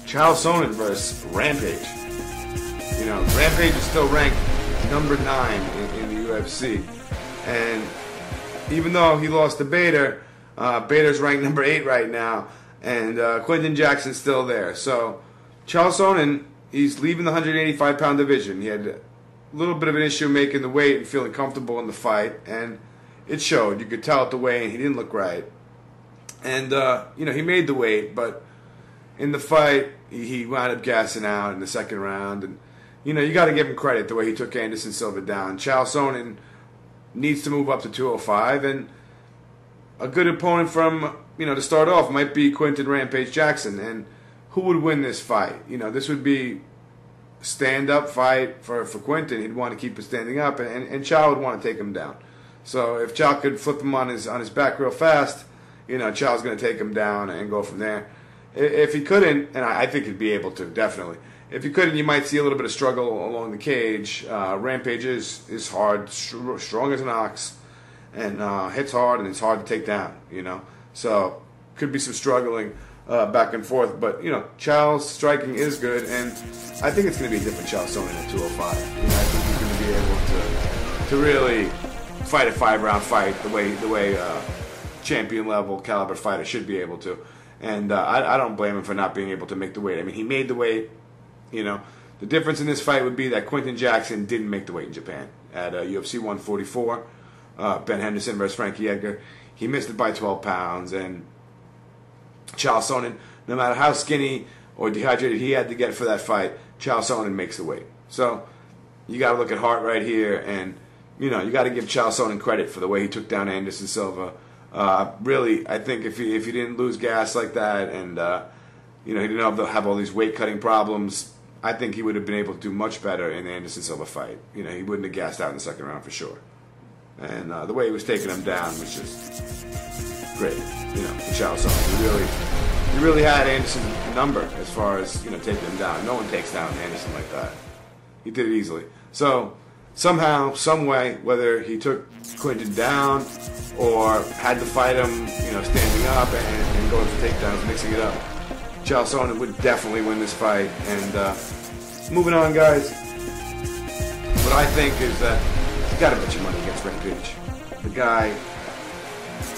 Chael Sonnen versus Rampage. You know, Rampage is still ranked number 9 in the UFC. And even though he lost to Bader, Bader's ranked number 8 right now. And Quinton Jackson's still there. So Chael Sonnen, he's leaving the 185-pound division. He had a little bit of an issue making the weight and feeling comfortable in the fight. And it showed. You could tell at the weigh-in he didn't look right. And, you know, he made the weight, but in the fight, he wound up gassing out in the second round. And, you know, you got to give him credit the way he took Anderson Silva down. Chael Sonnen needs to move up to 205, and a good opponent from, you know, to start off might be Quinton Rampage Jackson. And who would win this fight? You know, this would be a stand-up fight for Quinton. He'd want to keep it standing up, and Chael would want to take him down. So if Chael could flip him on his back real fast, you know, Chael's going to take him down and go from there. If he couldn't, and I think he'd be able to, definitely. If he couldn't, you might see a little bit of struggle along the cage. Rampage is hard, strong as an ox, and hits hard, and it's hard to take down, you know. So could be some struggling back and forth. But, you know, Chael's striking is good, and I think it's going to be a different Chael Sonnen at 205. You know, I think he's going to be able to really fight a 5-round fight the way champion level caliber fighter should be able to. And I don't blame him for not being able to make the weight. I mean, he made the weight. You know, the difference in this fight would be that Quinton Jackson didn't make the weight in Japan at UFC 144. Ben Henderson versus Frankie Edgar. He missed it by 12 pounds. And Chael Sonnen, no matter how skinny or dehydrated he had to get for that fight, Chael Sonnen makes the weight. So you got to look at heart right here, and you know, you got to give Chael Sonnen credit for the way he took down Anderson Silva. Really, I think if he didn't lose gas like that, and you know, he didn't have all these weight cutting problems, I think he would have been able to do much better in the Anderson Silva fight. You know, he wouldn't have gassed out in the second round for sure. And the way he was taking him down was just great. You know, for Chael Sonnen, he really had Anderson's number as far as, you know, taking him down. No one takes down Anderson like that. He did it easily. So somehow, some way, whether he took Quinton down or had to fight him, you know, standing up and going for takedowns, mixing it up, Chael Sonnen would definitely win this fight. And moving on, guys, what I think is that you got to bet your money against Rampage. The guy,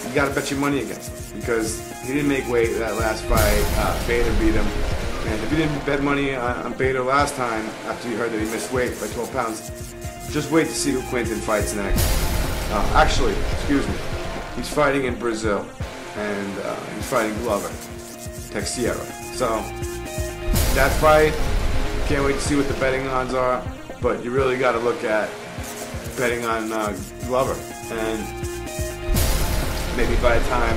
you got to bet your money against him because he didn't make weight that last fight. Bader beat him. And if you didn't bet money on Bader last time after you heard that he missed weight by 12 pounds, just wait to see who Quinton fights next. Actually, excuse me, he's fighting in Brazil, and he's fighting Glover Teixeira. So that fight, can't wait to see what the betting odds are. But you really got to look at betting on Glover, and maybe by the time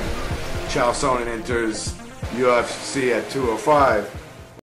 Chael Sonnen enters UFC at 205.